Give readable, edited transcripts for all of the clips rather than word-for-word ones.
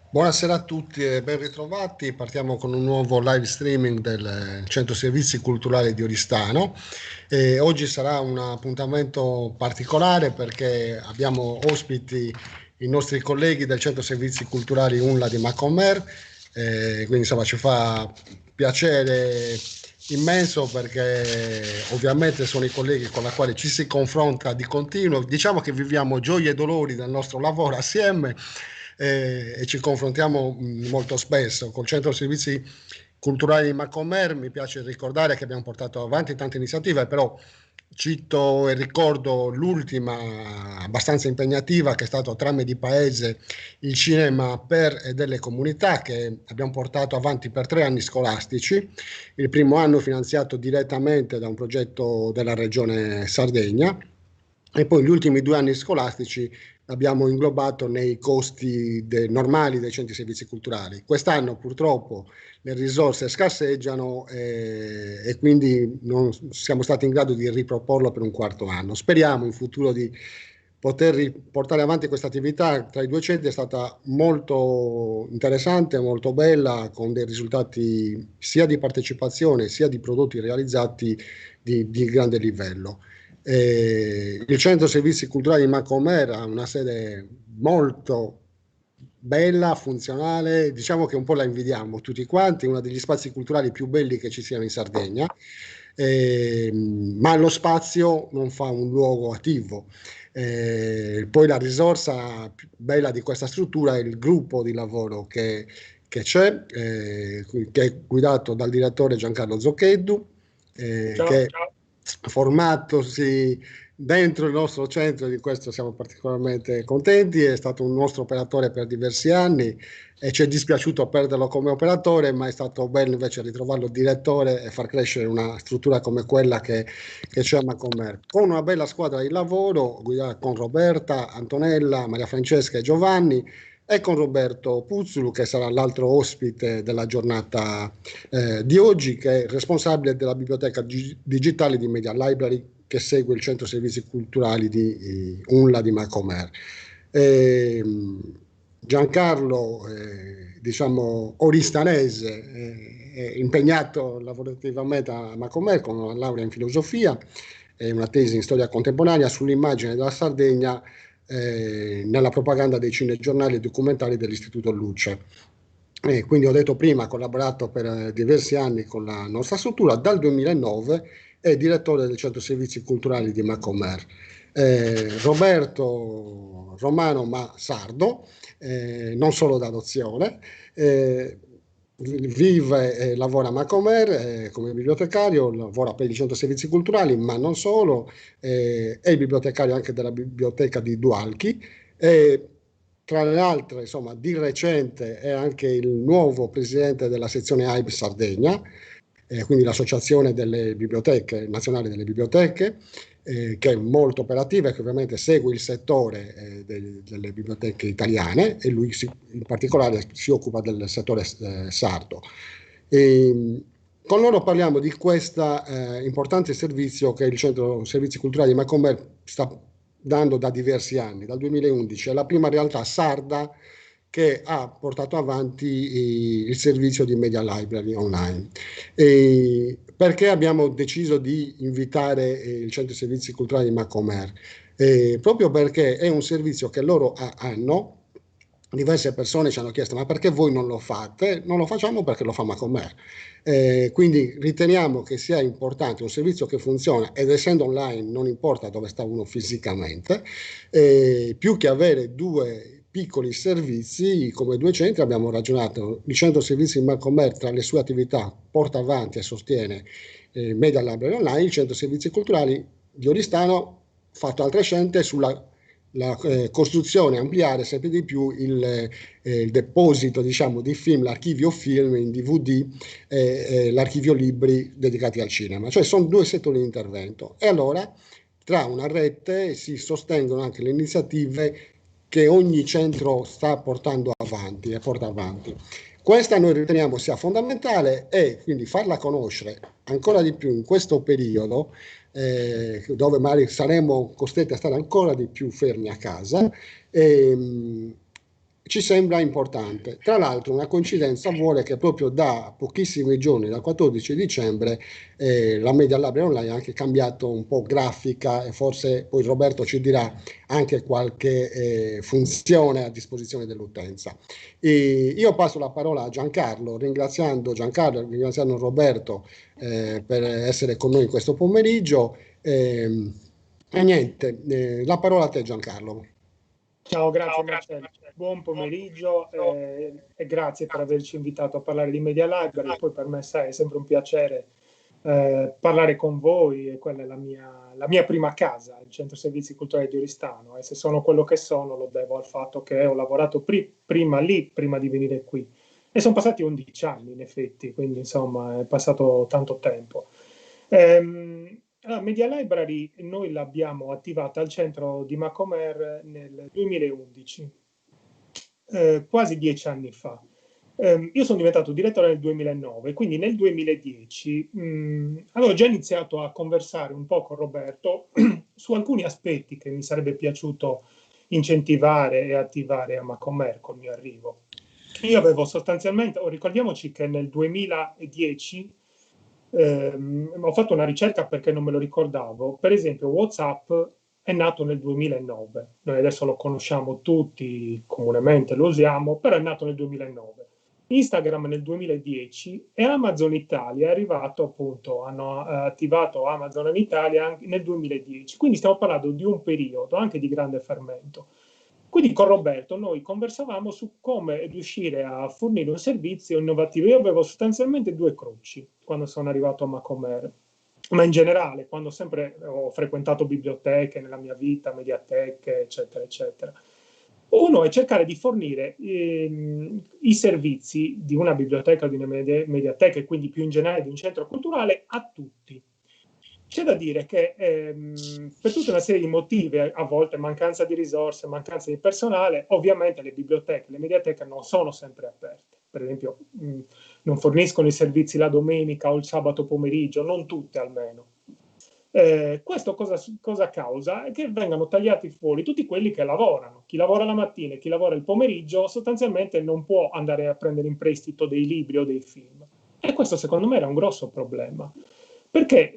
Buonasera a tutti e ben ritrovati. Partiamo con un nuovo live streaming del Centro Servizi Culturali di Oristano. Oggi sarà un appuntamento particolare perché abbiamo ospiti i nostri colleghi del Centro Servizi Culturali UNLA di Macomer. Quindi insomma ci fa piacere immenso perché ovviamente sono i colleghi con i quali ci si confronta di continuo. Diciamo che viviamo gioie e dolori del nostro lavoro assieme e ci confrontiamo molto spesso. Col Centro Servizi Culturali di Macomer mi piace ricordare che abbiamo portato avanti tante iniziative, però cito e ricordo l'ultima abbastanza impegnativa che è stato Trame di Paese, il cinema per e delle comunità, che abbiamo portato avanti per 3 anni scolastici. Il primo anno finanziato direttamente da un progetto della Regione Sardegna e poi gli ultimi 2 anni scolastici abbiamo inglobato nei costi normali dei centri servizi culturali. Quest'anno purtroppo le risorse scarseggiano e quindi non siamo stati in grado di riproporlo per un quarto anno. Speriamo in futuro di poter portare avanti questa attività tra i due centri. È stata molto interessante, molto bella, con dei risultati sia di partecipazione sia di prodotti realizzati di grande livello. Il Centro Servizi Culturali di Macomer ha una sede molto bella, funzionale, diciamo che un po' la invidiamo tutti quanti, uno degli spazi culturali più belli che ci siano in Sardegna, ma lo spazio non fa un luogo attivo. Poi la risorsa più bella di questa struttura è il gruppo di lavoro che c'è, che è guidato dal direttore Giancarlo Zoccheddu, Ciao, che formatosi dentro il nostro centro, di questo siamo particolarmente contenti. È stato un nostro operatore per diversi anni e ci è dispiaciuto perderlo come operatore, ma è stato bello invece ritrovarlo direttore e far crescere una struttura come quella che c'è a Macomer, con una bella squadra di lavoro guidata con Roberta, Antonella, Maria Francesca e Giovanni, e con Roberto Puzzulu, che sarà l'altro ospite della giornata di oggi, che è responsabile della biblioteca digitale di Media Library, che segue il centro servizi culturali di UNLA di Macomer. Eh, Giancarlo, diciamo oristanese, è impegnato lavorativamente a Macomer con una laurea in filosofia e una tesi in storia contemporanea sull'immagine della Sardegna nella propaganda dei cinegiornali e documentari dell'Istituto Luce. Quindi ho detto prima, ha collaborato per diversi anni con la nostra struttura. Dal 2009 è direttore del Centro Servizi Culturali di Macomer. Roberto Romano ma sardo, non solo d'adozione, vive e lavora a Macomer come bibliotecario, lavora per il Centro Servizi Culturali, ma non solo, è il bibliotecario anche della biblioteca di Dualchi. E tra le altre, insomma, di recente è anche il nuovo presidente della sezione AIB Sardegna, quindi l'Associazione delle Biblioteche, Nazionali delle Biblioteche, che è molto operativa e che ovviamente segue il settore delle biblioteche italiane, e lui in particolare si occupa del settore sardo. E, con loro parliamo di questo importante servizio che il Centro Servizi Culturali di Macomer sta dando da diversi anni, dal 2011. È la prima realtà sarda che ha portato avanti il servizio di Media Library online. Perché abbiamo deciso di invitare il Centro Servizi Culturali di Macomer? Proprio perché è un servizio che loro hanno. Diverse persone ci hanno chiesto: ma perché voi non lo fate? Non lo facciamo perché lo fa Macomer. Quindi riteniamo che sia importante un servizio che funziona, ed essendo online non importa dove sta uno fisicamente, più che avere due piccoli servizi come due centri. Abbiamo ragionato: il centro servizi di Macomer tra le sue attività porta avanti e sostiene Media Library Online, il centro servizi culturali di Oristano ha fatto altre scelte sulla costruzione, ampliare sempre di più il deposito, diciamo, di film, l'archivio film in DVD, l'archivio libri dedicati al cinema. Cioè sono due settori di intervento, e allora tra una rete si sostengono anche le iniziative che ogni centro sta portando avanti e porta avanti. Questa noi riteniamo sia fondamentale, e quindi farla conoscere ancora di più in questo periodo, dove magari saremo costretti a stare ancora di più fermi a casa. ci sembra importante. Tra l'altro una coincidenza vuole che proprio da pochissimi giorni, dal 14 dicembre, la Media Library Online ha anche cambiato un po' grafica e forse poi Roberto ci dirà anche qualche funzione a disposizione dell'utenza. Io passo la parola a Giancarlo, ringraziando Giancarlo e ringraziando Roberto per essere con noi in questo pomeriggio. E niente, la parola a te Giancarlo. Ciao, grazie Marcello. Buon pomeriggio e grazie per averci invitato a parlare di Media Library. Poi per me, sai, è sempre un piacere parlare con voi, e quella è la mia prima casa, il Centro Servizi Culturali di Oristano, e se sono quello che sono lo devo al fatto che ho lavorato prima lì, prima di venire qui. E sono passati 11 anni in effetti, quindi insomma è passato tanto tempo. Media Library noi l'abbiamo attivata al centro di Macomer nel 2011, quasi 10 anni fa. Io sono diventato direttore nel 2009, quindi nel 2010 avevo già iniziato a conversare un po' con Roberto su alcuni aspetti che mi sarebbe piaciuto incentivare e attivare a Macomer col mio arrivo. Io avevo sostanzialmente, ricordiamoci che nel 2010 ho fatto una ricerca perché non me lo ricordavo. Per esempio, WhatsApp è nato nel 2009. Noi adesso lo conosciamo tutti, comunemente lo usiamo, però è nato nel 2009. Instagram nel 2010 e Amazon Italia è arrivato, appunto, hanno attivato Amazon in Italia nel 2010. Quindi stiamo parlando di un periodo anche di grande fermento. Quindi con Roberto noi conversavamo su come riuscire a fornire un servizio innovativo. Io avevo sostanzialmente due croci quando sono arrivato a Macomer, ma in generale, quando sempre ho frequentato biblioteche nella mia vita, mediateche, eccetera, eccetera. Uno è cercare di fornire i servizi di una biblioteca o di una mediateca, e quindi più in generale di un centro culturale, a tutti. C'è da dire che per tutta una serie di motivi, a volte mancanza di risorse, mancanza di personale, ovviamente le biblioteche, le mediateche non sono sempre aperte. Per esempio, non forniscono i servizi la domenica o il sabato pomeriggio, non tutte almeno. Questo cosa causa? È che vengano tagliati fuori tutti quelli che lavorano. Chi lavora la mattina e chi lavora il pomeriggio sostanzialmente non può andare a prendere in prestito dei libri o dei film. E questo secondo me era un grosso problema, perché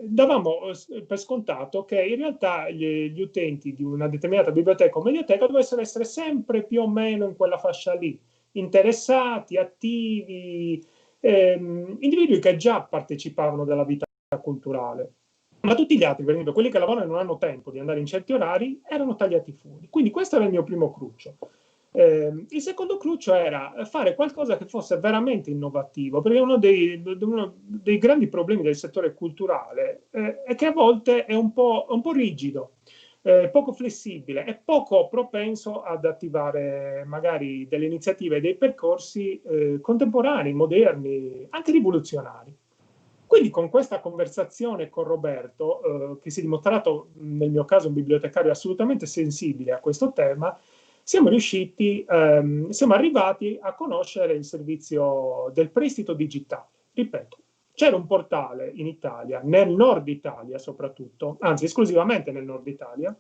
davamo per scontato che in realtà gli utenti di una determinata biblioteca o mediateca dovessero essere sempre più o meno in quella fascia lì, interessati, attivi, individui che già partecipavano della vita culturale. Ma tutti gli altri, per esempio quelli che lavorano e non hanno tempo di andare in certi orari, erano tagliati fuori. Quindi questo era il mio primo cruccio. Il secondo cruccio era fare qualcosa che fosse veramente innovativo, perché uno dei grandi problemi del settore culturale è che a volte è un po' rigido, poco flessibile e poco propenso ad attivare magari delle iniziative e dei percorsi contemporanei, moderni, anche rivoluzionari. Quindi con questa conversazione con Roberto, che si è dimostrato nel mio caso un bibliotecario assolutamente sensibile a questo tema, siamo arrivati a conoscere il servizio del prestito digitale. Ripeto, c'era un portale in Italia, nel nord Italia soprattutto, anzi esclusivamente nel nord Italia,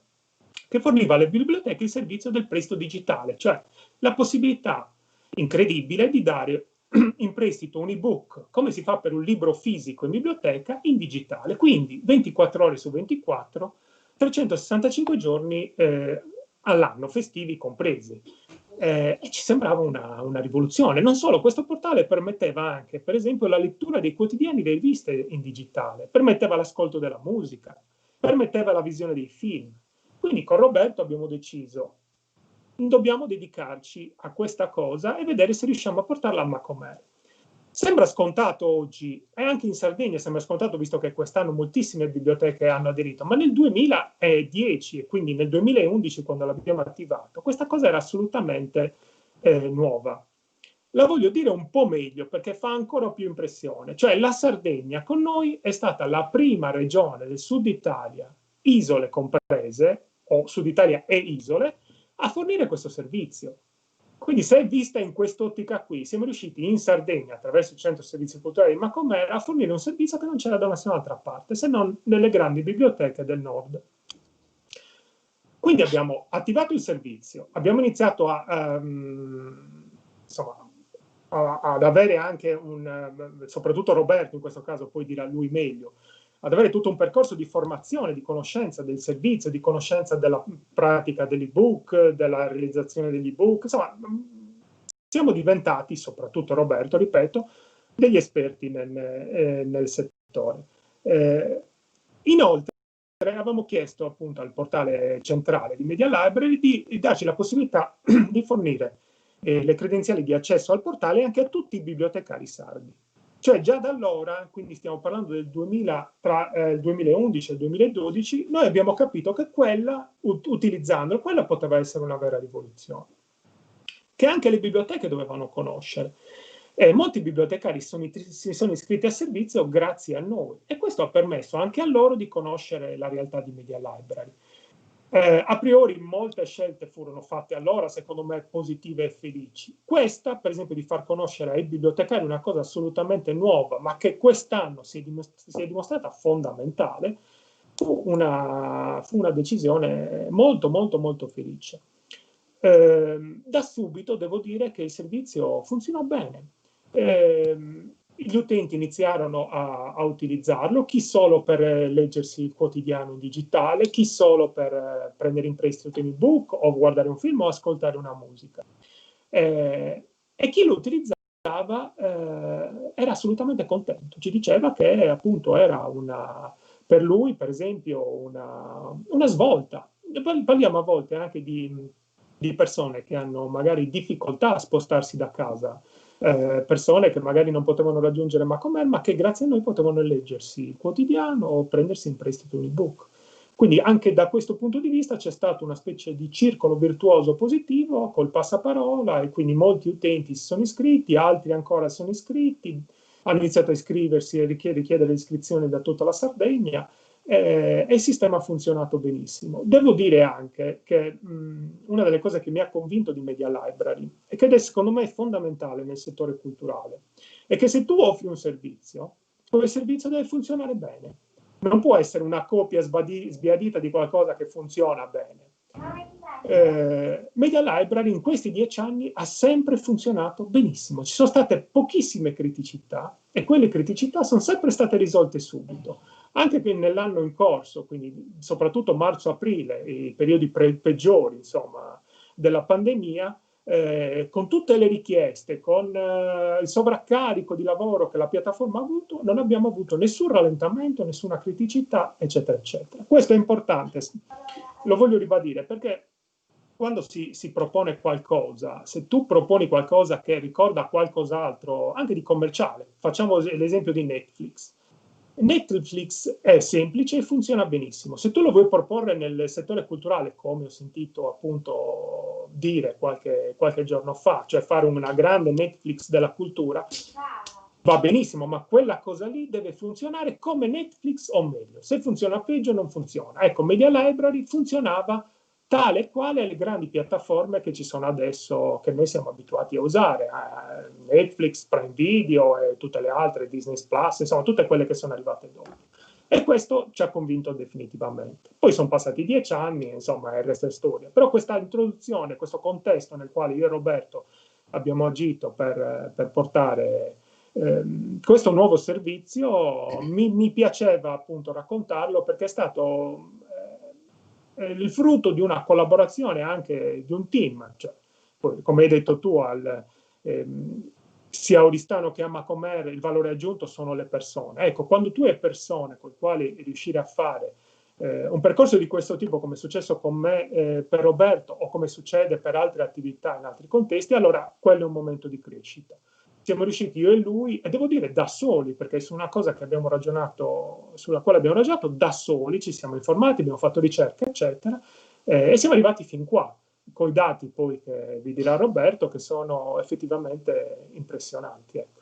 che forniva alle biblioteche il servizio del prestito digitale, cioè la possibilità incredibile di dare in prestito un ebook, come si fa per un libro fisico in biblioteca, in digitale. Quindi 24 ore su 24, 365 giorni all'anno, festivi compresi. E ci sembrava una rivoluzione. Non solo, questo portale permetteva anche, per esempio, la lettura dei quotidiani e delle riviste in digitale, permetteva l'ascolto della musica, permetteva la visione dei film. Quindi con Roberto abbiamo deciso, dobbiamo dedicarci a questa cosa e vedere se riusciamo a portarla a Macomer. Sembra scontato oggi, e anche in Sardegna sembra scontato, visto che quest'anno moltissime biblioteche hanno aderito, ma nel 2010 e quindi nel 2011, quando l'abbiamo attivato, questa cosa era assolutamente nuova. La voglio dire un po' meglio perché fa ancora più impressione. Cioè la Sardegna con noi è stata la prima regione del Sud Italia, isole comprese, o Sud Italia e isole, a fornire questo servizio. Quindi se è vista in quest'ottica qui, siamo riusciti in Sardegna, attraverso il Centro Servizi Culturali di Macomer, a fornire un servizio che non c'era da nessun'altra parte, se non nelle grandi biblioteche del nord. Quindi abbiamo attivato il servizio, abbiamo iniziato ad avere anche soprattutto Roberto in questo caso, poi dirà lui meglio, ad avere tutto un percorso di formazione, di conoscenza del servizio, di conoscenza della pratica dell'ebook, della realizzazione degli ebook. Insomma, siamo diventati, soprattutto Roberto, ripeto, degli esperti nel settore. Inoltre, avevamo chiesto appunto al portale centrale di Media Library di darci la possibilità di fornire le credenziali di accesso al portale anche a tutti i bibliotecari sardi. Cioè già da allora, quindi stiamo parlando del 2000, tra il 2011 e il 2012, noi abbiamo capito che utilizzando quella poteva essere una vera rivoluzione, che anche le biblioteche dovevano conoscere. Molti bibliotecari si sono iscritti al servizio grazie a noi e questo ha permesso anche a loro di conoscere la realtà di Media Library. A priori molte scelte furono fatte allora, secondo me, positive e felici. Questa, per esempio, di far conoscere ai bibliotecari una cosa assolutamente nuova, ma che quest'anno si è dimostrata fondamentale, fu una decisione molto, molto, molto felice. Da subito devo dire che il servizio funzionò bene. Gli utenti iniziarono a utilizzarlo, chi solo per leggersi il quotidiano in digitale, chi solo per prendere in prestito un ebook o guardare un film o ascoltare una musica. E chi lo utilizzava era assolutamente contento, ci diceva che appunto era per lui, per esempio, una svolta. Parliamo a volte anche di persone che hanno magari difficoltà a spostarsi da casa, persone che magari non potevano raggiungere Macomer, ma che grazie a noi potevano leggersi il quotidiano o prendersi in prestito un ebook. Quindi anche da questo punto di vista c'è stato una specie di circolo virtuoso positivo col passaparola e quindi molti utenti si sono iscritti, altri ancora sono iscritti, hanno iniziato a iscriversi e richiedere l'iscrizione da tutta la Sardegna e il sistema ha funzionato benissimo. Devo dire anche che una delle cose che mi ha convinto di Media Library e che secondo me è fondamentale nel settore culturale è che se tu offri un servizio, quel servizio deve funzionare bene. Non può essere una copia sbiadita di qualcosa che funziona bene. Media Library in questi 10 anni ha sempre funzionato benissimo. Ci sono state pochissime criticità e quelle criticità sono sempre state risolte subito. Anche nell'anno in corso, quindi soprattutto marzo-aprile, i periodi peggiori insomma, della pandemia, con tutte le richieste, con il sovraccarico di lavoro che la piattaforma ha avuto, non abbiamo avuto nessun rallentamento, nessuna criticità, eccetera, eccetera. Questo è importante, lo voglio ribadire, perché quando si propone qualcosa, se tu proponi qualcosa che ricorda qualcos'altro, anche di commerciale, facciamo l'esempio di Netflix. Netflix è semplice e funziona benissimo. Se tu lo vuoi proporre nel settore culturale, come ho sentito appunto dire qualche giorno fa, cioè fare una grande Netflix della cultura, va benissimo, ma quella cosa lì deve funzionare come Netflix o meglio. Se funziona peggio non funziona. Ecco, Media Library funzionava tale e quale le grandi piattaforme che ci sono adesso, che noi siamo abituati a usare, Netflix, Prime Video e tutte le altre, Disney Plus, insomma tutte quelle che sono arrivate dopo. E questo ci ha convinto definitivamente. Poi sono passati 10 anni, insomma, il resto è storia. Però questa introduzione, questo contesto nel quale io e Roberto abbiamo agito per portare questo nuovo servizio, mi piaceva appunto raccontarlo perché è stato il frutto di una collaborazione anche di un team, cioè, come hai detto tu, sia a Oristano che a Macomer il valore aggiunto sono le persone. Ecco, quando tu hai persone con le quali riuscire a fare un percorso di questo tipo, come è successo con me per Roberto o come succede per altre attività in altri contesti, allora quello è un momento di crescita. Siamo riusciti io e lui, e devo dire da soli, perché su una cosa che abbiamo ragionato, sulla quale abbiamo ragionato da soli, ci siamo informati, abbiamo fatto ricerca, eccetera, e siamo arrivati fin qua, con i dati poi che vi dirà Roberto, che sono effettivamente impressionanti. Ecco.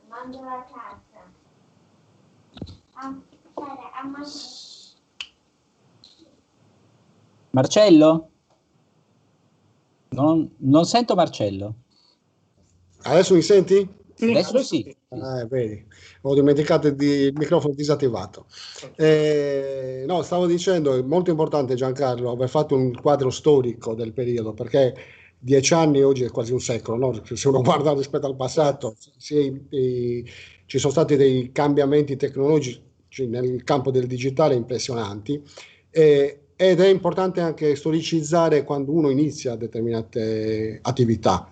Mangio la carta. Marcello? Non sento Marcello. Adesso mi senti? Adesso sì. Vedi, ho dimenticato il microfono disattivato. No, stavo dicendo, è molto importante, Giancarlo, aver fatto un quadro storico del periodo, perché 10 anni oggi è quasi un secolo, no? Se uno guarda rispetto al passato, ci sono stati dei cambiamenti tecnologici nel campo del digitale impressionanti, ed è importante anche storicizzare quando uno inizia determinate attività,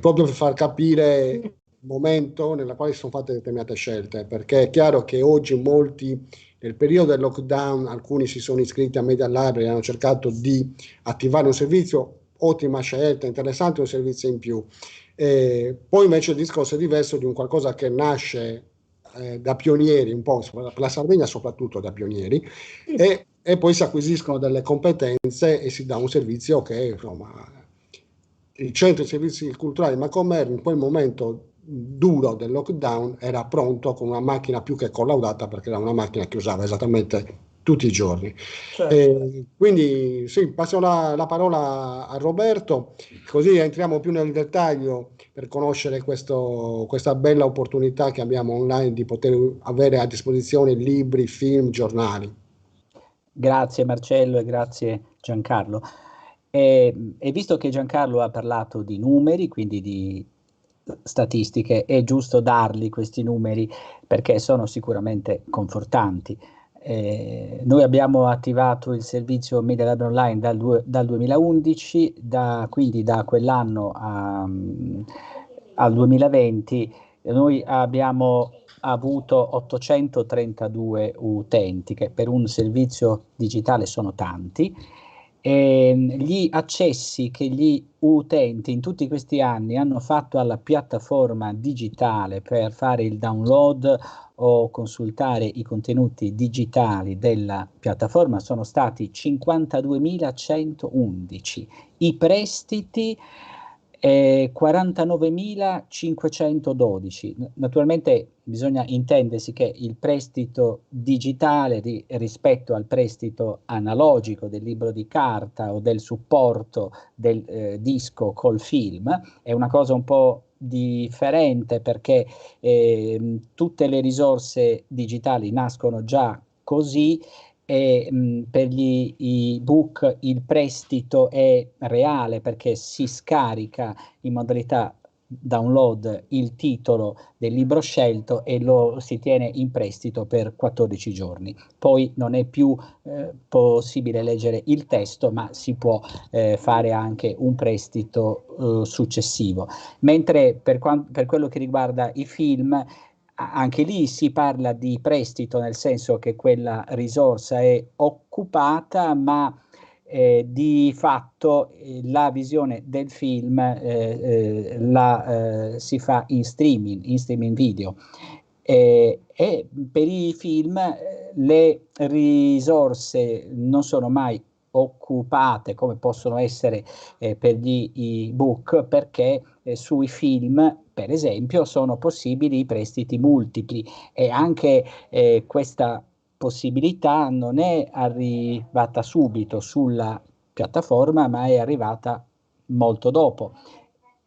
proprio per far capire il momento nel quale sono fatte determinate scelte, perché è chiaro che oggi molti, nel periodo del lockdown, alcuni si sono iscritti a Media Library e hanno cercato di attivare un servizio, ottima scelta, interessante, un servizio in più. Poi invece il discorso è diverso di un qualcosa che nasce da pionieri, un po' per la Sardegna soprattutto da pionieri, e poi si acquisiscono delle competenze e si dà un servizio che, insomma, il centro di servizi culturali Macomer in quel momento duro del lockdown era pronto con una macchina più che collaudata, perché era una macchina che usava esattamente tutti i giorni. Quindi sì, passo la parola a Roberto, così entriamo più nel dettaglio per conoscere questa bella opportunità che abbiamo online di poter avere a disposizione libri, film, giornali. Grazie Marcello e grazie Giancarlo. E visto che Giancarlo ha parlato di numeri, quindi di statistiche, è giusto darli questi numeri perché sono sicuramente confortanti. Noi abbiamo attivato il servizio Media Lab Online dal 2011, quindi da quell'anno al 2020 noi abbiamo avuto 832 utenti, che per un servizio digitale sono tanti. Gli accessi che gli utenti in tutti questi anni hanno fatto alla piattaforma digitale per fare il download o consultare i contenuti digitali della piattaforma sono stati 52.111. I prestiti 49.512. Naturalmente bisogna intendersi che il prestito digitale rispetto al prestito analogico del libro di carta o del supporto del disco col film è una cosa un po' differente, perché tutte le risorse digitali nascono già così, e per gli ebook il prestito è reale perché si scarica in modalità download il titolo del libro scelto e lo si tiene in prestito per 14 giorni. Poi non è più possibile leggere il testo, ma si può fare anche un prestito successivo. Mentre per quello che riguarda i film, anche lì si parla di prestito, nel senso che quella risorsa è occupata, ma di fatto la visione del film si fa in streaming video. E per i film le risorse non sono mai occupate come possono essere per gli ebook, perché sui film, per esempio, sono possibili i prestiti multipli, e anche questa possibilità non è arrivata subito sulla piattaforma, ma è arrivata molto dopo.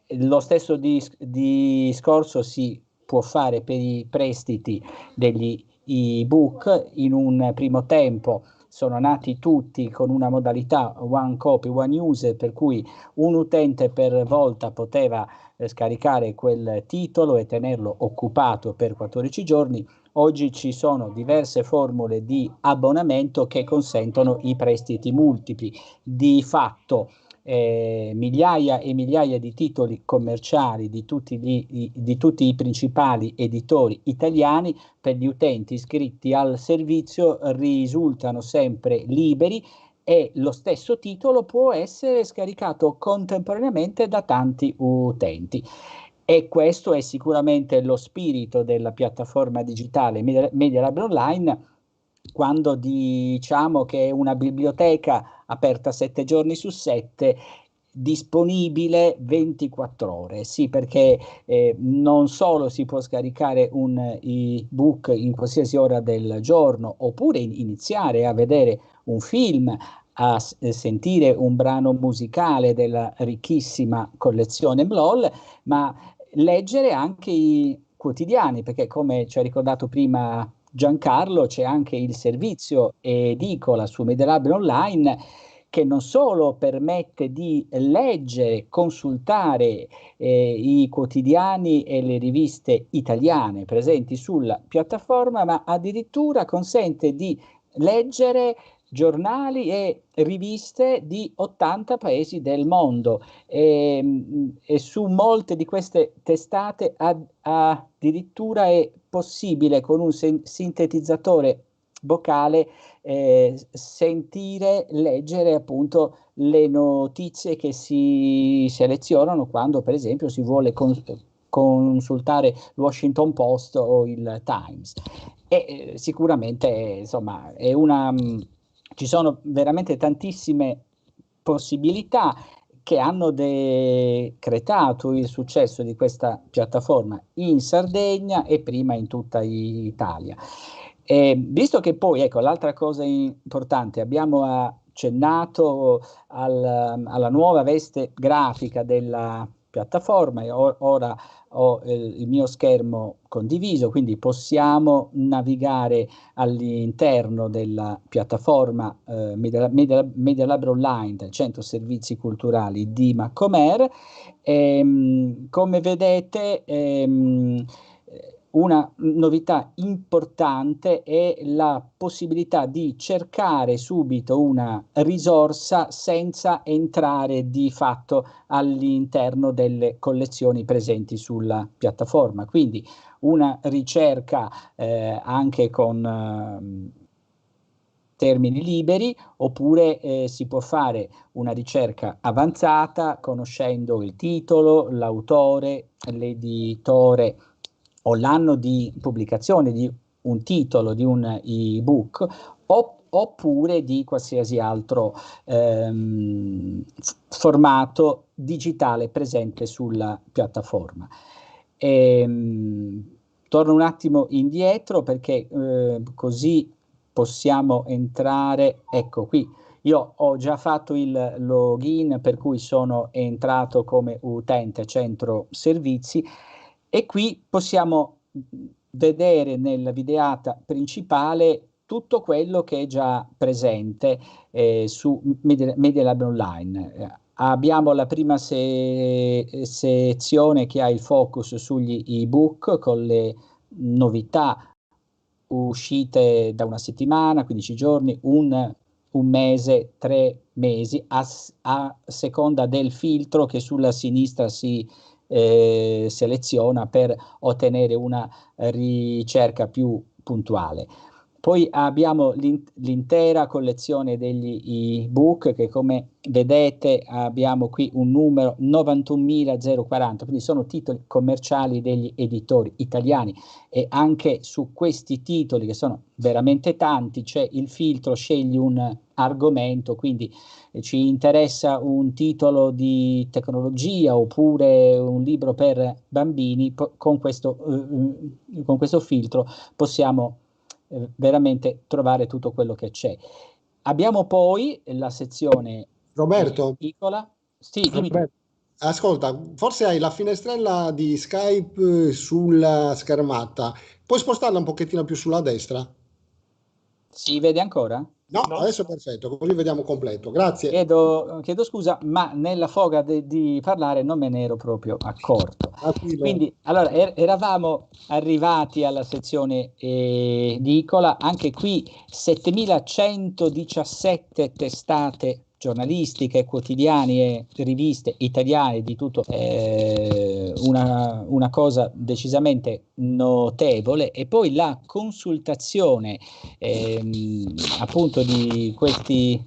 Lo stesso discorso si può fare per i prestiti degli ebook. In un primo tempo sono nati tutti con una modalità one copy, one user, per cui un utente per volta poteva scaricare quel titolo e tenerlo occupato per 14 giorni. Oggi ci sono diverse formule di abbonamento che consentono i prestiti multipli. Di fatto migliaia e migliaia di titoli commerciali di tutti i principali editori italiani per gli utenti iscritti al servizio risultano sempre liberi, e lo stesso titolo può essere scaricato contemporaneamente da tanti utenti. E questo è sicuramente lo spirito della piattaforma digitale Media Lab Online, quando diciamo che è una biblioteca aperta 7 giorni su 7, disponibile 24 ore. Sì, perché non solo si può scaricare un ebook in qualsiasi ora del giorno, oppure iniziare a vedere un film, a sentire un brano musicale della ricchissima collezione MLOL, ma leggere anche i quotidiani, perché come ci ha ricordato prima Giancarlo, c'è anche il servizio edicola su Media Lab Online, che non solo permette di leggere, consultare i quotidiani e le riviste italiane presenti sulla piattaforma, ma addirittura consente di leggere giornali e riviste di 80 paesi del mondo, e su molte di queste testate addirittura è possibile con un sintetizzatore vocale sentire, leggere appunto le notizie che si selezionano quando per esempio si vuole consultare il Washington Post o il Times. E sicuramente insomma è ci sono veramente tantissime possibilità che hanno decretato il successo di questa piattaforma in Sardegna e prima in tutta Italia. Visto che poi, ecco, l'altra cosa importante, abbiamo accennato alla nuova veste grafica della piattaforma e ora ho il mio schermo condiviso, quindi possiamo navigare all'interno della piattaforma Media Lab Online del Centro Servizi Culturali di Macomer. Come vedete, una novità importante è la possibilità di cercare subito una risorsa senza entrare di fatto all'interno delle collezioni presenti sulla piattaforma. Quindi una ricerca anche con termini liberi, oppure si può fare una ricerca avanzata conoscendo il titolo, l'autore, l'editore o l'anno di pubblicazione di un titolo, di un ebook, oppure di qualsiasi altro formato digitale presente sulla piattaforma. Torno un attimo indietro perché così possiamo entrare, ecco qui. Io ho già fatto il login, per cui sono entrato come utente centro servizi, e qui possiamo vedere nella videata principale tutto quello che è già presente su Media Lab Online. Abbiamo la prima sezione che ha il focus sugli ebook con le novità uscite da una settimana, 15 giorni, un mese, 3 mesi, a seconda del filtro che sulla sinistra si seleziona per ottenere una ricerca più puntuale. Poi abbiamo l'intera collezione degli ebook che, come vedete, abbiamo qui un numero 91.040, quindi sono titoli commerciali degli editori italiani, e anche su questi titoli, che sono veramente tanti, c'è il filtro scegli un argomento, quindi ci interessa un titolo di tecnologia oppure un libro per bambini, con questo filtro possiamo veramente trovare tutto quello che c'è. Abbiamo poi la sezione Roberto, piccola. Sì, Roberto, ascolta, forse hai la finestrella di Skype sulla schermata. Puoi spostarla un pochettino più sulla destra? Si vede ancora? No, No. adesso è perfetto, così vediamo completo. Grazie. Chiedo scusa, ma nella foga di parlare non me ne ero proprio accorto. Quindi, allora, eravamo arrivati alla sezione edicola, anche qui 7.117 testate giornalistiche, quotidiani e riviste italiane di tutto, una cosa decisamente notevole. E poi la consultazione appunto di questi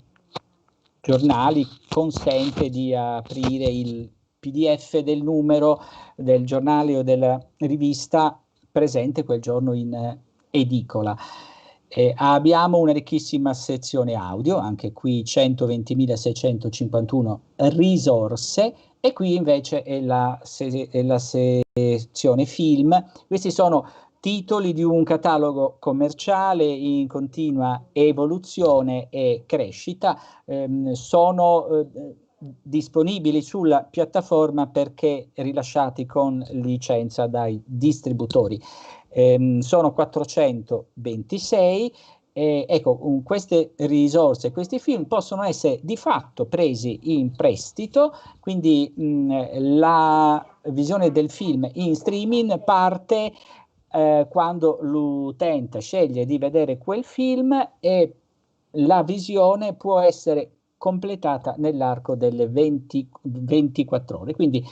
giornali consente di aprire il PDF del numero del giornale o della rivista presente quel giorno in edicola. Abbiamo una ricchissima sezione audio, anche qui 120.651 risorse, e qui invece è la sezione film. Questi sono titoli di un catalogo commerciale in continua evoluzione e crescita. Sono disponibili sulla piattaforma perché rilasciati con licenza dai distributori. Sono 426. Ecco, queste risorse, questi film possono essere di fatto presi in prestito, quindi la visione del film in streaming parte quando l'utente sceglie di vedere quel film, e la visione può essere completata nell'arco delle 24 ore, quindi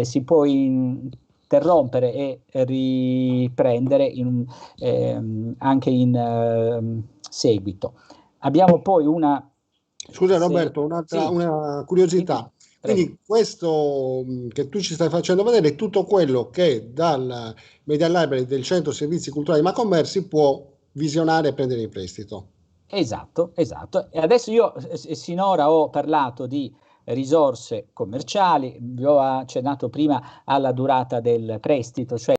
si può interrompere e riprendere anche in seguito. Abbiamo poi una... Scusa Roberto, una curiosità. Quindi questo che tu ci stai facendo vedere è tutto quello che dal Media Library del Centro Servizi Culturali Macomer si può visionare e prendere in prestito. Esatto. E adesso io sinora ho parlato di risorse commerciali, vi ho accennato prima alla durata del prestito, cioè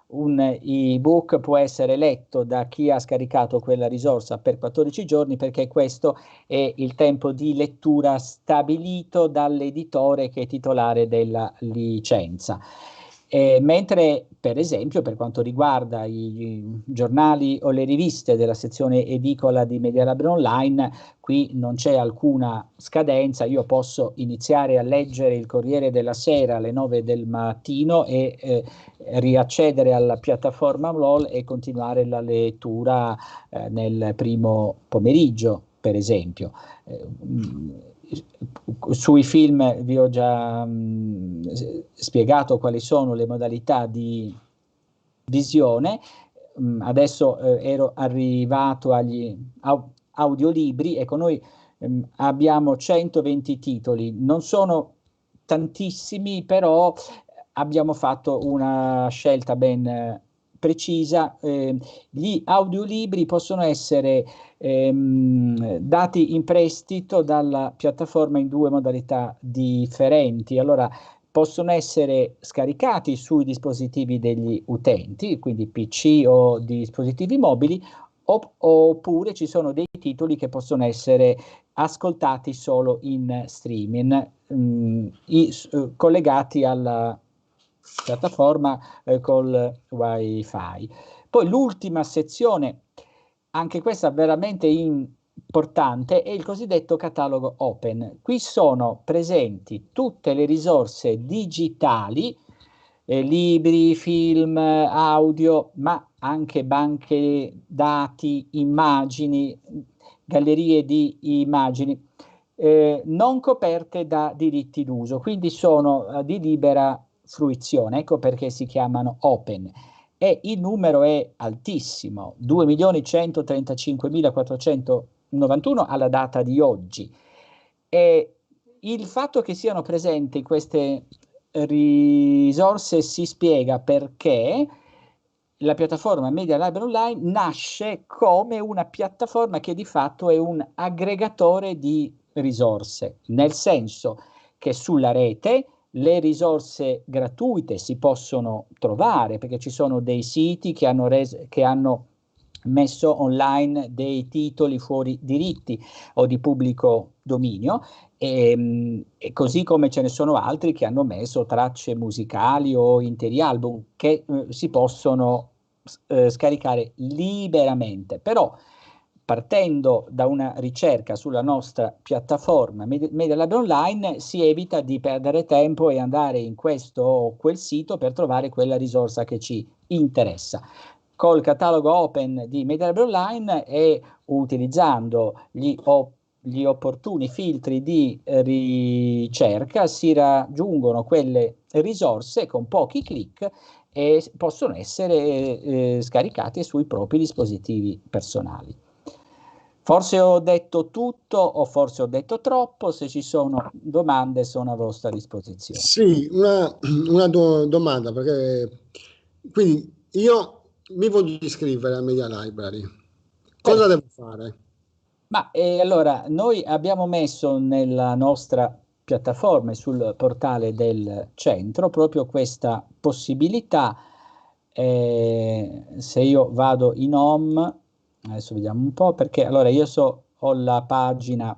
un ebook può essere letto da chi ha scaricato quella risorsa per 14 giorni, perché questo è il tempo di lettura stabilito dall'editore che è titolare della licenza. Mentre per esempio per quanto riguarda i giornali o le riviste della sezione edicola di Media Library Online, qui non c'è alcuna scadenza, io posso iniziare a leggere il Corriere della Sera alle 9 del mattino e riaccedere alla piattaforma MLOL e continuare la lettura nel primo pomeriggio, per esempio. Sui film vi ho già spiegato quali sono le modalità di visione. Adesso ero arrivato agli audiolibri. Ecco, noi abbiamo 120 titoli, non sono tantissimi, però abbiamo fatto una scelta ben precisa. Gli audiolibri possono essere dati in prestito dalla piattaforma in due modalità differenti. Allora, possono essere scaricati sui dispositivi degli utenti, quindi PC o dispositivi mobili, oppure ci sono dei titoli che possono essere ascoltati solo in streaming, collegati alla piattaforma col wifi. Poi l'ultima sezione, anche questa veramente importante, è il cosiddetto catalogo open. Qui sono presenti tutte le risorse digitali, libri, film, audio, ma anche banche dati, immagini, gallerie di immagini, non coperte da diritti d'uso, quindi sono di libera fruizione, ecco perché si chiamano open. E il numero è altissimo, 2.135.491 alla data di oggi. E il fatto che siano presenti queste risorse si spiega perché la piattaforma Media Library Online nasce come una piattaforma che di fatto è un aggregatore di risorse, nel senso che sulla rete le risorse gratuite si possono trovare, perché ci sono dei siti che hanno messo online dei titoli fuori diritti o di pubblico dominio, e così come ce ne sono altri che hanno messo tracce musicali o interi album che si possono scaricare liberamente. Però partendo da una ricerca sulla nostra piattaforma Media Library Online si evita di perdere tempo e andare in questo o quel sito per trovare quella risorsa che ci interessa. Col catalogo open di Media Library Online e utilizzando gli opportuni filtri di ricerca si raggiungono quelle risorse con pochi clic e possono essere scaricati sui propri dispositivi personali. Forse ho detto tutto o forse ho detto troppo. Se ci sono domande sono a vostra disposizione. Sì, una domanda, perché quindi io mi voglio iscrivere a Media Library, cosa devo fare? Ma allora, noi abbiamo messo nella nostra piattaforma e sul portale del centro proprio questa possibilità. Se io vado in home, adesso vediamo un po', perché allora io ho la pagina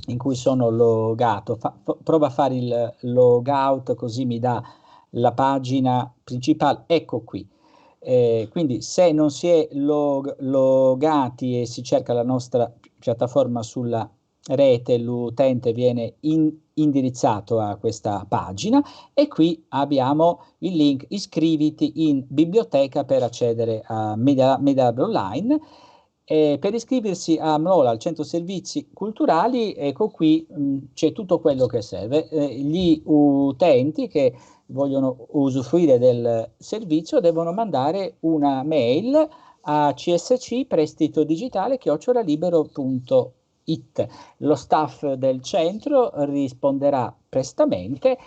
in cui sono logato. Prova a fare il logout, così mi dà la pagina principale. Ecco qui. Quindi se non si è logati e si cerca la nostra piattaforma sulla rete, l'utente viene indirizzato a questa pagina, e qui abbiamo il link: iscriviti in biblioteca per accedere a Media Lab Online. Per iscriversi a MLOLA, al Centro Servizi Culturali, ecco qui c'è tutto quello che serve. Gli utenti che vogliono usufruire del servizio devono mandare una mail a csc@prestitodigitale@libero.it. Lo staff del centro risponderà prestamente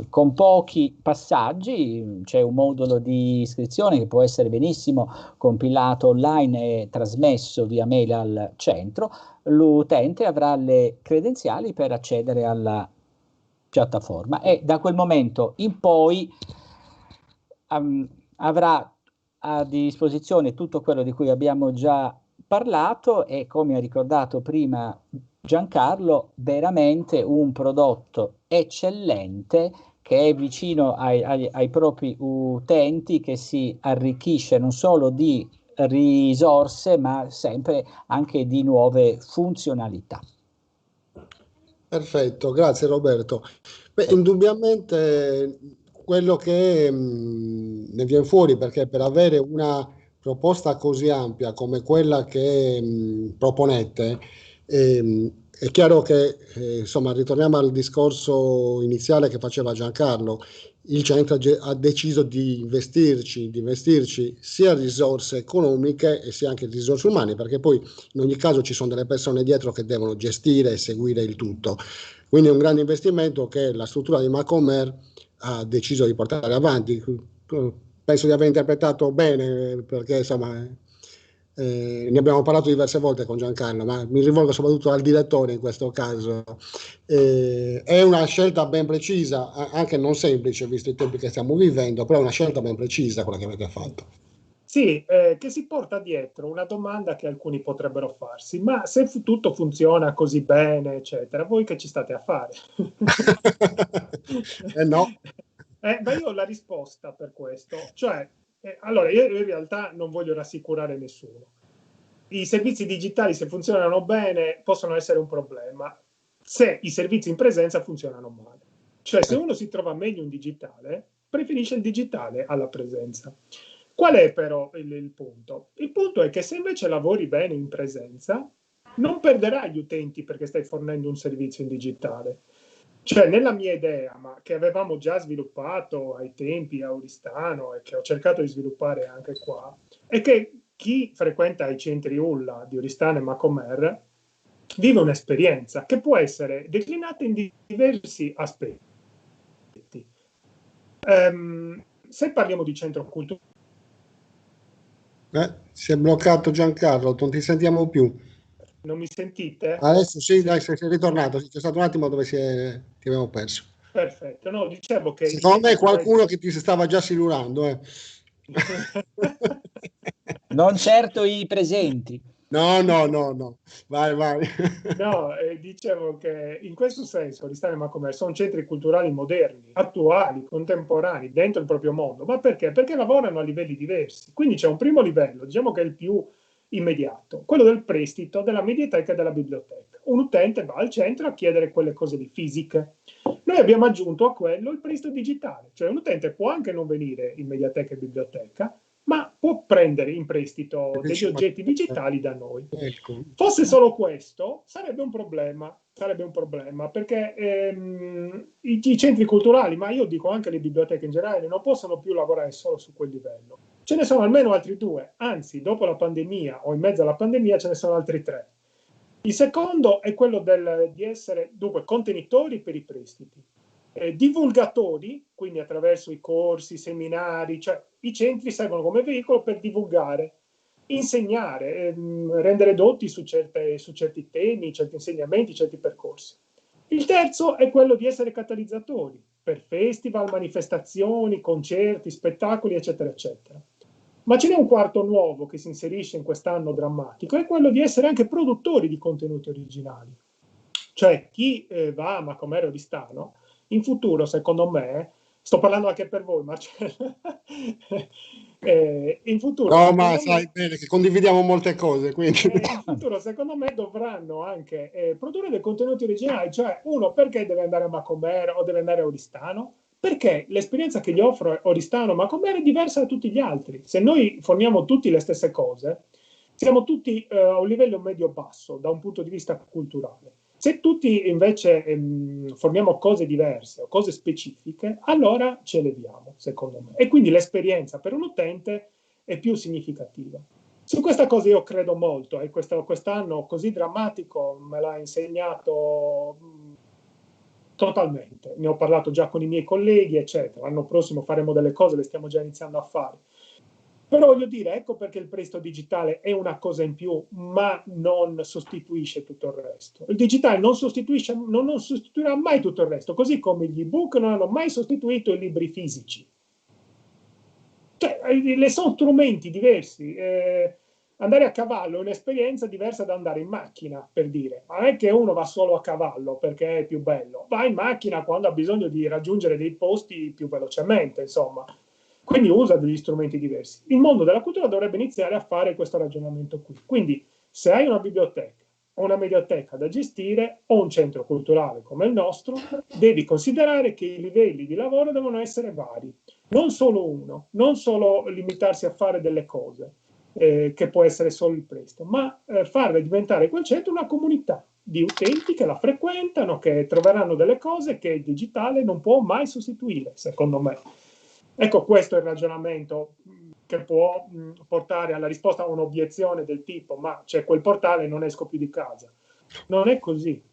con pochi passaggi. C'è un modulo di iscrizione che può essere benissimo compilato online e trasmesso via mail al centro. L'utente avrà le credenziali per accedere alla piattaforma e da quel momento in poi avrà a disposizione tutto quello di cui abbiamo già parlato, e come ha ricordato prima Giancarlo, veramente un prodotto eccellente che è vicino ai propri utenti, che si arricchisce non solo di risorse ma sempre anche di nuove funzionalità. Perfetto, grazie Roberto. Beh, indubbiamente quello che ne viene fuori, perché per avere una proposta così ampia come quella che proponete, è chiaro che, insomma, ritorniamo al discorso iniziale che faceva Giancarlo. Il centro ha deciso di investirci sia risorse economiche e sia anche risorse umane, perché poi in ogni caso ci sono delle persone dietro che devono gestire e seguire il tutto. Quindi è un grande investimento che la struttura di Macomer ha deciso di portare avanti. Penso di aver interpretato bene, perché insomma ne abbiamo parlato diverse volte con Giancarlo, ma mi rivolgo soprattutto al direttore in questo caso. È una scelta ben precisa, anche non semplice visto i tempi che stiamo vivendo, però è una scelta ben precisa quella che avete fatto. Sì, che si porta dietro una domanda che alcuni potrebbero farsi: ma se tutto funziona così bene, eccetera, voi che ci state a fare? No. Beh, io ho la risposta per questo. Cioè, allora, io in realtà non voglio rassicurare nessuno. I servizi digitali, se funzionano bene, possono essere un problema se i servizi in presenza funzionano male. Cioè, se uno si trova meglio in digitale, preferisce il digitale alla presenza. Qual è però il punto? Il punto è che se invece lavori bene in presenza, non perderai gli utenti perché stai fornendo un servizio in digitale. Cioè, nella mia idea, ma che avevamo già sviluppato ai tempi a Oristano e che ho cercato di sviluppare anche qua, è che chi frequenta i centri ULLA di Oristano e Macomer vive un'esperienza che può essere declinata in diversi aspetti. Se parliamo di centro culturale, si è bloccato Giancarlo, non ti sentiamo più. non mi sentite? Adesso sì, dai, sei ritornato. C'è stato un attimo dove ti abbiamo perso. Perfetto, no, dicevo che secondo me è qualcuno che ti stava già silurando. Non certo i presenti. No, vai. No, dicevo che in questo senso Oristano e Macomer sono centri culturali moderni, attuali, contemporanei, dentro il proprio mondo. Ma perché? Perché lavorano a livelli diversi. Quindi c'è un primo livello, diciamo che è il più immediato, quello del prestito della mediateca e della biblioteca. Un utente va al centro a chiedere quelle cose lì fisiche. Noi abbiamo aggiunto a quello il prestito digitale, cioè un utente può anche non venire in mediateca e biblioteca, ma può prendere in prestito degli oggetti digitali da noi. Ecco. Fosse solo questo, sarebbe un problema, perché i centri culturali, ma io dico anche le biblioteche in generale, non possono più lavorare solo su quel livello. Ce ne sono almeno altri due, anzi, dopo la pandemia o in mezzo alla pandemia ce ne sono altri tre. Il secondo è quello di essere, dunque, contenitori per i prestiti, divulgatori, quindi attraverso i corsi, i seminari, cioè i centri servono come veicolo per divulgare, insegnare, rendere dotti su certi temi, certi insegnamenti, certi percorsi. Il terzo è quello di essere catalizzatori per festival, manifestazioni, concerti, spettacoli, eccetera, eccetera. Ma ce n'è un quarto nuovo che si inserisce in quest'anno drammatico, è quello di essere anche produttori di contenuti originali. Cioè chi va a Macomer Oristano, in futuro, secondo me, sto parlando anche per voi, Marcello, in futuro... No, ma sai bene che condividiamo molte cose, quindi... in futuro, secondo me, dovranno anche produrre dei contenuti originali, cioè uno, perché deve andare a Macomer o deve andare a Oristano? Perché l'esperienza che gli offre Oristano Macomer è diversa da tutti gli altri. Se noi forniamo tutti le stesse cose, siamo tutti a un livello medio-basso da un punto di vista culturale. Se tutti invece forniamo cose diverse o cose specifiche, allora ci eleviamo, secondo me. E quindi l'esperienza per un utente è più significativa. Su questa cosa io credo molto, e quest'anno così drammatico me l'ha insegnato totalmente. Ne ho parlato già con i miei colleghi, eccetera. L'anno prossimo faremo delle cose, le stiamo già iniziando a fare. Però voglio dire, ecco perché il prestito digitale è una cosa in più, ma non sostituisce tutto il resto. Il digitale non sostituirà mai tutto il resto, così come gli ebook non hanno mai sostituito i libri fisici. Cioè, sono strumenti diversi. Andare a cavallo è un'esperienza diversa da andare in macchina, per dire. Ma non è che uno va solo a cavallo perché è più bello. Va in macchina quando ha bisogno di raggiungere dei posti più velocemente, insomma. Quindi usa degli strumenti diversi. Il mondo della cultura dovrebbe iniziare a fare questo ragionamento qui. Quindi, se hai una biblioteca o una mediateca da gestire o un centro culturale come il nostro, devi considerare che i livelli di lavoro devono essere vari. Non solo uno, non solo limitarsi a fare delle cose, che può essere solo il prestito, ma farle diventare quel centro una comunità di utenti che la frequentano, che troveranno delle cose che il digitale non può mai sostituire, secondo me. Ecco, questo è il ragionamento che può portare alla risposta a un'obiezione del tipo ma c'è quel portale e non esco più di casa. Non è così,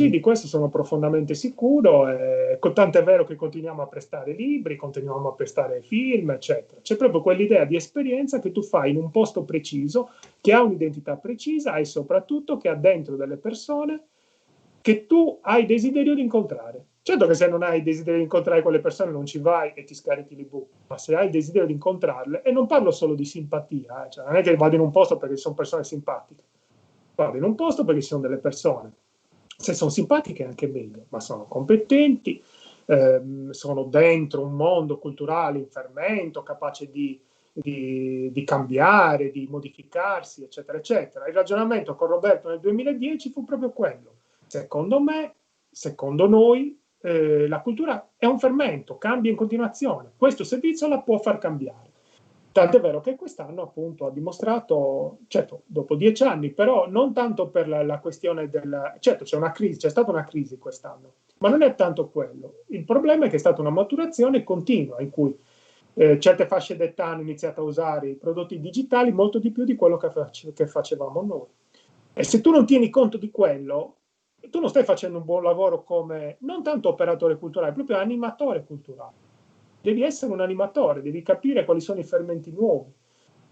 di questo sono profondamente sicuro, tant'è vero che continuiamo a prestare libri, continuiamo a prestare film, eccetera. C'è proprio quell'idea di esperienza che tu fai in un posto preciso, che ha un'identità precisa e soprattutto che ha dentro delle persone che tu hai desiderio di incontrare. Certo che se non hai desiderio di incontrare quelle persone non ci vai e ti scarichi l'ebook, ma se hai desiderio di incontrarle, e non parlo solo di simpatia, cioè non è che vado in un posto perché ci sono persone simpatiche, vado in un posto perché ci sono delle persone, se sono simpatiche è anche meglio, ma sono competenti, sono dentro un mondo culturale in fermento, capace di cambiare, di modificarsi, eccetera, eccetera. Il ragionamento con Roberto nel 2010 fu proprio quello. Secondo me, secondo noi, la cultura è un fermento, cambia in continuazione. Questo servizio la può far cambiare. Tant'è vero che quest'anno appunto ha dimostrato, certo, dopo 10 anni, però non tanto per la questione del... Certo, c'è stata una crisi quest'anno, ma non è tanto quello. Il problema è che è stata una maturazione continua in cui certe fasce d'età hanno iniziato a usare i prodotti digitali molto di più di quello che facevamo noi. E se tu non tieni conto di quello, tu non stai facendo un buon lavoro come, non tanto operatore culturale, proprio animatore culturale. Devi essere un animatore, devi capire quali sono i fermenti nuovi.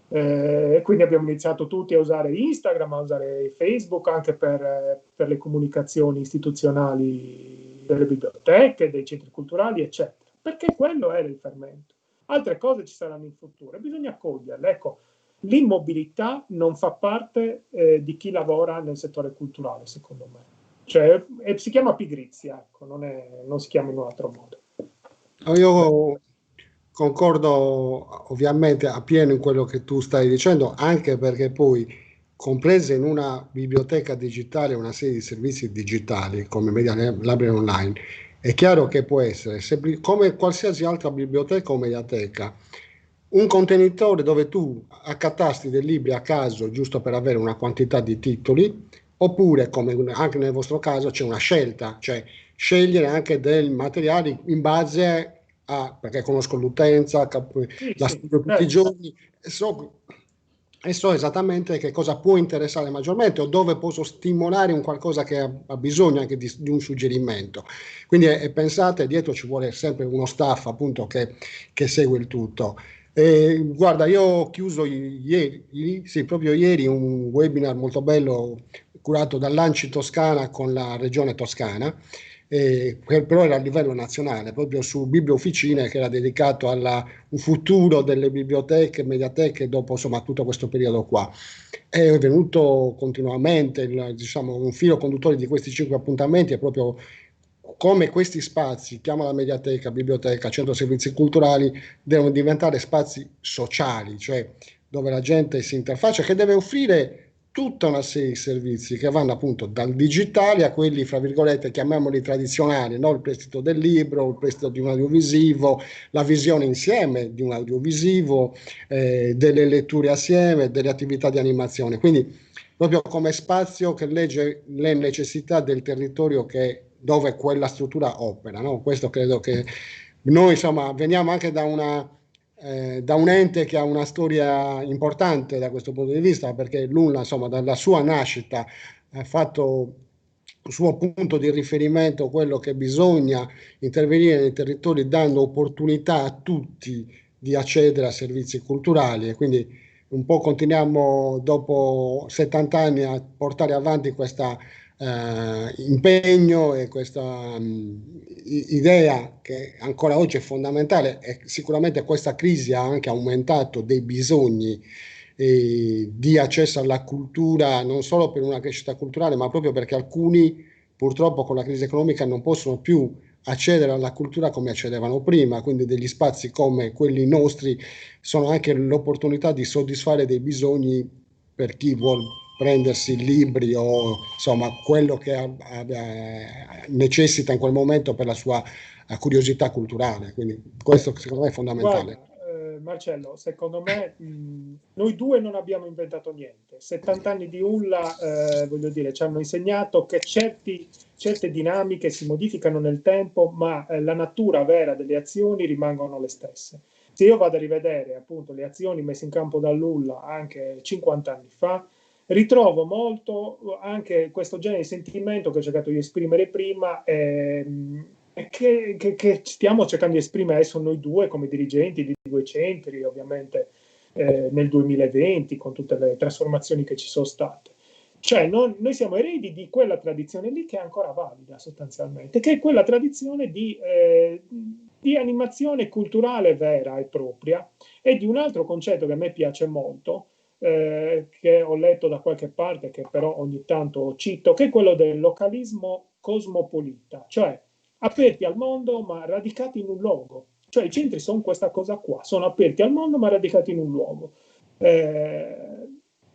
Quindi abbiamo iniziato tutti a usare Instagram, a usare Facebook anche per le comunicazioni istituzionali delle biblioteche, dei centri culturali, eccetera. Perché quello era il fermento. Altre cose ci saranno in futuro, bisogna accoglierle. Ecco, l'immobilità non fa parte di chi lavora nel settore culturale, secondo me. Cioè, si chiama pigrizia, ecco, non si chiama in un altro modo. Io concordo ovviamente appieno in quello che tu stai dicendo, anche perché poi, comprese in una biblioteca digitale una serie di servizi digitali come Media Library Online, è chiaro che può essere, come qualsiasi altra biblioteca o mediateca, un contenitore dove tu accatasti dei libri a caso giusto per avere una quantità di titoli, oppure, come anche nel vostro caso, c'è una scelta, cioè scegliere anche dei materiali in base perché conosco l'utenza, la studio tutti i giorni e so esattamente che cosa può interessare maggiormente o dove posso stimolare un qualcosa che ha bisogno anche di un suggerimento. Quindi pensate, dietro ci vuole sempre uno staff appunto che segue il tutto. Guarda, io ho chiuso proprio ieri un webinar molto bello curato dall'Anci Toscana con la regione toscana, però era a livello nazionale, proprio su Bibliofficine, che era dedicato al futuro delle biblioteche, mediateche dopo insomma tutto questo periodo qua. È venuto continuamente diciamo, un filo conduttore di questi 5 appuntamenti è proprio come questi spazi, chiama la mediateca, biblioteca, centro servizi culturali, devono diventare spazi sociali, cioè dove la gente si interfaccia, che deve offrire tutta una serie di servizi che vanno appunto dal digitale a quelli, fra virgolette, chiamiamoli tradizionali, no? Il prestito del libro, il prestito di un audiovisivo, la visione insieme di un audiovisivo, delle letture assieme, delle attività di animazione. Quindi proprio come spazio che legge le necessità del territorio dove quella struttura opera, no? Questo credo che noi insomma veniamo anche da un ente che ha una storia importante da questo punto di vista, perché l'UNLA insomma dalla sua nascita ha fatto il suo punto di riferimento, quello che bisogna intervenire nei territori dando opportunità a tutti di accedere a servizi culturali, e quindi un po' continuiamo dopo 70 anni a portare avanti questo impegno e questa idea che ancora oggi è fondamentale, e sicuramente questa crisi ha anche aumentato dei bisogni di accesso alla cultura, non solo per una crescita culturale, ma proprio perché alcuni purtroppo con la crisi economica non possono più accedere alla cultura come accedevano prima, quindi degli spazi come quelli nostri sono anche l'opportunità di soddisfare dei bisogni per chi vuol prendersi libri o insomma quello che necessita in quel momento per la sua curiosità culturale. Quindi questo secondo me è fondamentale. Guarda, Marcello, secondo me noi due non abbiamo inventato niente. 70 anni di UNLA, voglio dire, ci hanno insegnato che certe dinamiche si modificano nel tempo, ma la natura vera delle azioni rimangono le stesse. Se io vado a rivedere appunto le azioni messe in campo dall'UNLA anche 50 anni fa, ritrovo molto anche questo genere di sentimento che ho cercato di esprimere prima, che stiamo cercando di esprimere adesso noi due come dirigenti di due centri, ovviamente nel 2020 con tutte le trasformazioni che ci sono state. Cioè noi siamo eredi di quella tradizione lì che è ancora valida sostanzialmente, che è quella tradizione di animazione culturale vera e propria, e di un altro concetto che a me piace molto, che ho letto da qualche parte, che però ogni tanto cito, che è quello del localismo cosmopolita, cioè aperti al mondo ma radicati in un luogo. Cioè i centri sono questa cosa qua, sono aperti al mondo ma radicati in un luogo.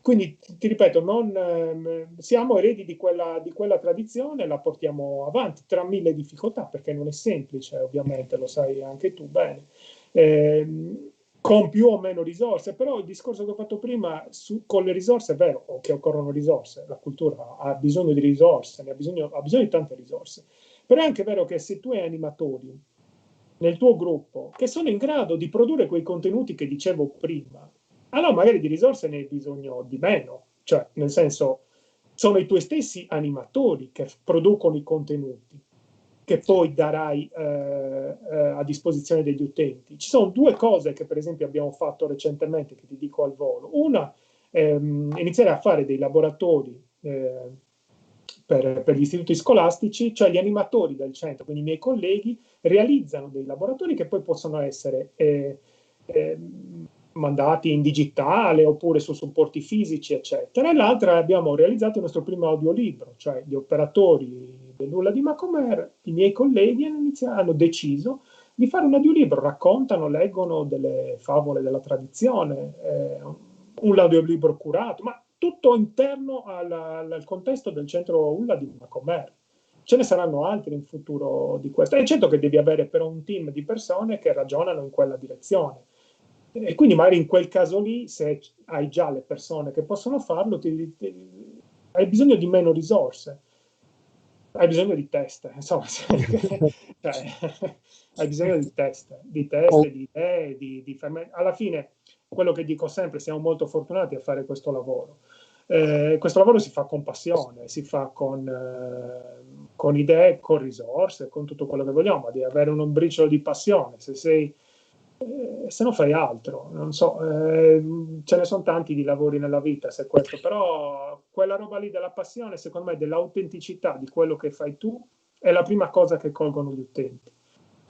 Quindi ti ripeto, siamo eredi di quella tradizione, la portiamo avanti tra mille difficoltà, perché non è semplice, ovviamente, lo sai anche tu bene, con più o meno risorse, però il discorso che ho fatto prima con le risorse è vero che occorrono risorse, la cultura ha bisogno di risorse, ha bisogno di tante risorse, però è anche vero che se tu hai animatori nel tuo gruppo che sono in grado di produrre quei contenuti che dicevo prima, allora magari di risorse ne hai bisogno di meno, cioè nel senso sono i tuoi stessi animatori che producono i contenuti che poi darai a disposizione degli utenti. Ci sono due cose che per esempio abbiamo fatto recentemente che ti dico al volo. Una, iniziare a fare dei laboratori per gli istituti scolastici, cioè gli animatori del centro, quindi i miei colleghi, realizzano dei laboratori che poi possono essere mandati in digitale oppure su supporti fisici, eccetera. E l'altra, abbiamo realizzato il nostro primo audiolibro, cioè gli operatori dell'UNLA di Macomer, i miei colleghi hanno deciso di fare un audiolibro, raccontano, leggono delle favole della tradizione, un audiolibro curato, ma tutto interno al contesto del centro UNLA di Macomer. Ce ne saranno altri in futuro di questo. È certo che devi avere però un team di persone che ragionano in quella direzione. E quindi magari in quel caso lì, se hai già le persone che possono farlo, hai bisogno di meno risorse, hai bisogno di teste, insomma, cioè, hai bisogno di teste, di idee, alla fine quello che dico sempre, siamo molto fortunati a fare questo lavoro. Questo lavoro si fa con passione, si fa con idee, con risorse, con tutto quello che vogliamo, ma devi avere un briciolo di passione. Se no fai altro, non so, ce ne sono tanti di lavori nella vita, se questo, però quella roba lì della passione, secondo me, dell'autenticità di quello che fai tu, È la prima cosa che colgono gli utenti.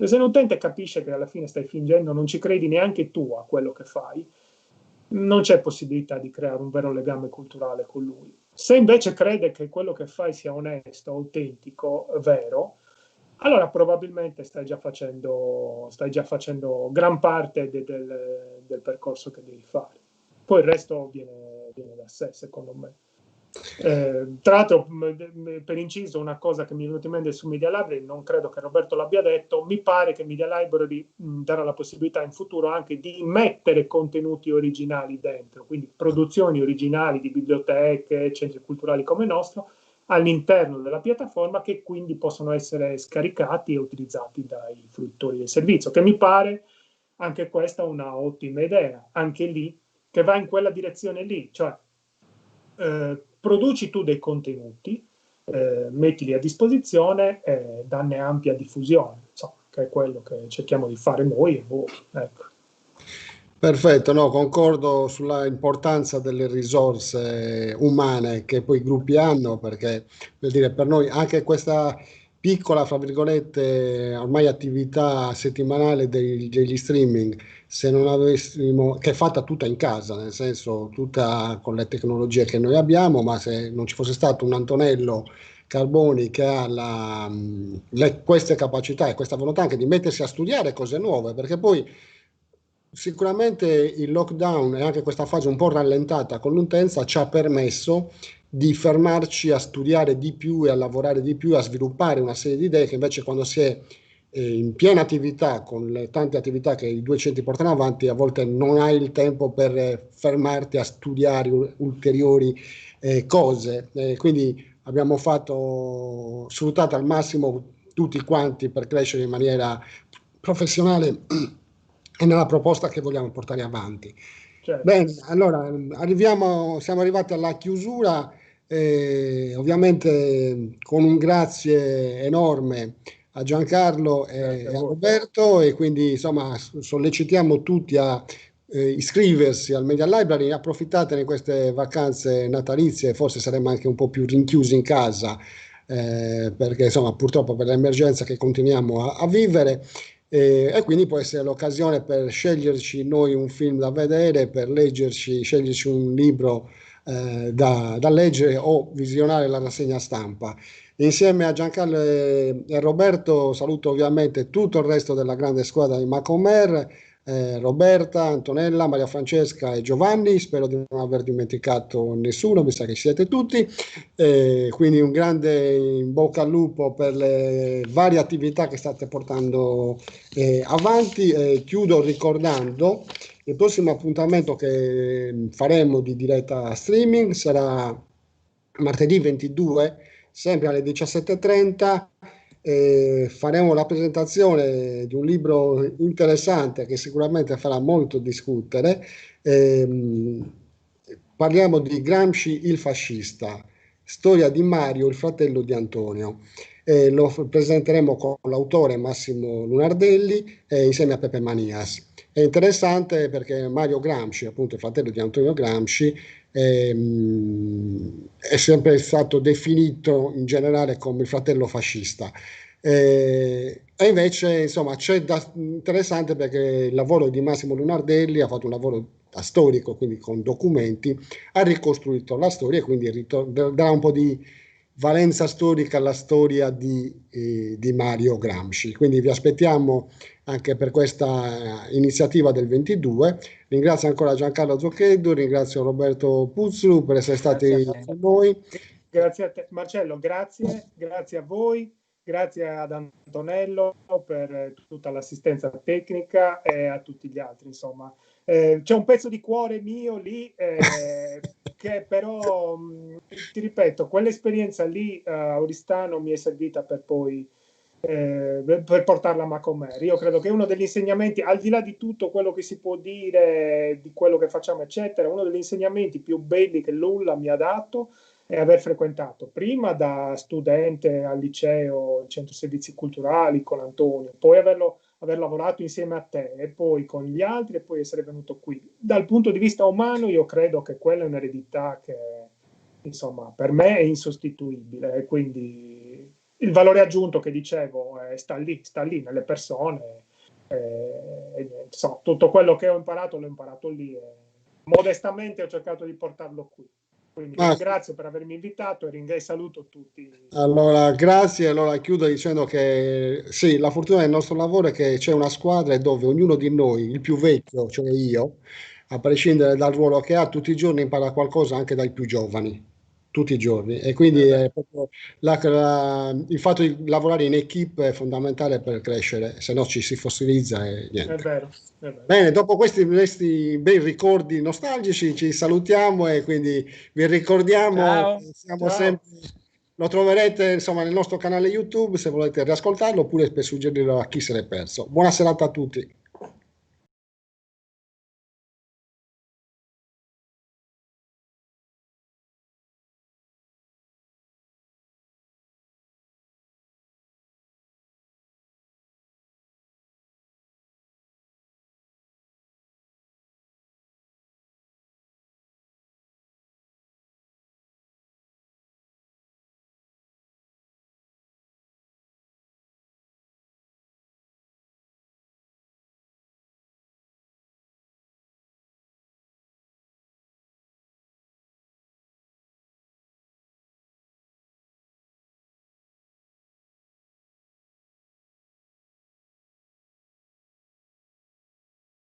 Se un utente capisce che alla fine stai fingendo, non ci credi neanche tu a quello che fai, non c'è possibilità di creare un vero legame culturale con lui. Se invece crede che quello che fai sia onesto, autentico, vero, allora probabilmente stai già facendo gran parte del percorso che devi fare. Poi il resto viene da sé, secondo me. Tra l'altro, per inciso, una cosa che mi è venuta in mente su Media Library, non credo che Roberto l'abbia detto, mi pare che Media Library darà la possibilità in futuro anche di mettere contenuti originali dentro, quindi produzioni originali di biblioteche, centri culturali come il nostro, all'interno della piattaforma, che quindi possono essere scaricati e utilizzati dai fruitori del servizio, che mi pare anche questa una ottima idea, anche lì, che va in quella direzione lì, cioè produci tu dei contenuti, mettili a disposizione e danne ampia diffusione, insomma, che è quello che cerchiamo di fare noi e voi. Ecco. Perfetto, no, concordo sulla importanza delle risorse umane che poi i gruppi hanno, perché per dire, per noi anche questa piccola, fra virgolette, ormai attività settimanale degli streaming, se non avessimo, che è fatta tutta in casa, nel senso tutta con le tecnologie che noi abbiamo, ma se non ci fosse stato un Antonello Carboni che ha queste capacità e questa volontà anche di mettersi a studiare cose nuove, perché poi sicuramente il lockdown e anche questa fase un po' rallentata con l'utenza ci ha permesso di fermarci a studiare di più e a lavorare di più, a sviluppare una serie di idee che invece quando si è in piena attività, con le tante attività che i due centri portano avanti, a volte non hai il tempo per fermarti a studiare ulteriori cose. Quindi abbiamo sfruttato al massimo tutti quanti per crescere in maniera professionale e nella proposta che vogliamo portare avanti. Certo. Bene, allora siamo arrivati alla chiusura, ovviamente con un grazie enorme a Giancarlo e a Roberto, e quindi insomma sollecitiamo tutti a iscriversi al Media Library, approfittate di queste vacanze natalizie, forse saremo anche un po' più rinchiusi in casa, perché insomma purtroppo per l'emergenza che continuiamo a vivere. E quindi può essere l'occasione per sceglierci noi un film da vedere, per sceglierci un libro da leggere o visionare la rassegna stampa. Insieme a Giancarlo e Roberto saluto ovviamente tutto il resto della grande squadra di Macomer, Roberta, Antonella, Maria Francesca e Giovanni, spero di non aver dimenticato nessuno, mi sa che siete tutti. Quindi un grande in bocca al lupo per le varie attività che state portando avanti. Chiudo ricordando il prossimo appuntamento che faremo di diretta streaming sarà martedì 22, sempre alle 17:30. Faremo la presentazione di un libro interessante che sicuramente farà molto discutere. Parliamo di Gramsci il fascista, storia di Mario, il fratello di Antonio. Lo presenteremo con l'autore Massimo Lunardelli insieme a Pepe Manias. È interessante perché Mario Gramsci, appunto il fratello di Antonio Gramsci, è sempre stato definito in generale come il fratello fascista. E invece insomma c'è interessante perché il lavoro di Massimo Lunardelli ha fatto un lavoro da storico, quindi con documenti, ha ricostruito la storia e quindi darà un po' di valenza storica alla storia di Mario Gramsci. Quindi vi aspettiamo anche per questa iniziativa del 22. Ringrazio ancora Giancarlo Zocchetto, ringrazio Roberto Puzzlu per essere stati con noi. Grazie a te, Marcello, grazie a voi, grazie ad Antonello per tutta l'assistenza tecnica e a tutti gli altri, insomma. C'è un pezzo di cuore mio lì che però, ti ripeto, quell'esperienza lì a Oristano mi è servita per poi per portarla a Macomer. Io credo che uno degli insegnamenti, al di là di tutto quello che si può dire, di quello che facciamo, eccetera, uno degli insegnamenti più belli che Lulla mi ha dato è aver frequentato prima da studente al liceo, il centro servizi culturali con Antonio, poi aver lavorato insieme a te e poi con gli altri e poi essere venuto qui. Dal punto di vista umano io credo che quella è un'eredità che insomma per me è insostituibile e quindi il valore aggiunto che dicevo sta lì nelle persone. Tutto quello che ho imparato l'ho imparato lì. Modestamente ho cercato di portarlo qui. Quindi ringrazio per avermi invitato e saluto tutti. Allora, grazie. Allora chiudo dicendo che sì, la fortuna del nostro lavoro è che c'è una squadra dove ognuno di noi, il più vecchio, cioè io, a prescindere dal ruolo che ha, tutti i giorni impara qualcosa anche dai più giovani, tutti i giorni. E quindi è proprio il fatto di lavorare in equipe è fondamentale per crescere, se no ci si fossilizza e niente. È vero. Bene, dopo questi bei ricordi nostalgici ci salutiamo e quindi vi ricordiamo che siamo sempre, lo troverete insomma nel nostro canale YouTube se volete riascoltarlo oppure per suggerirlo a chi se l'è perso. Buona serata a tutti.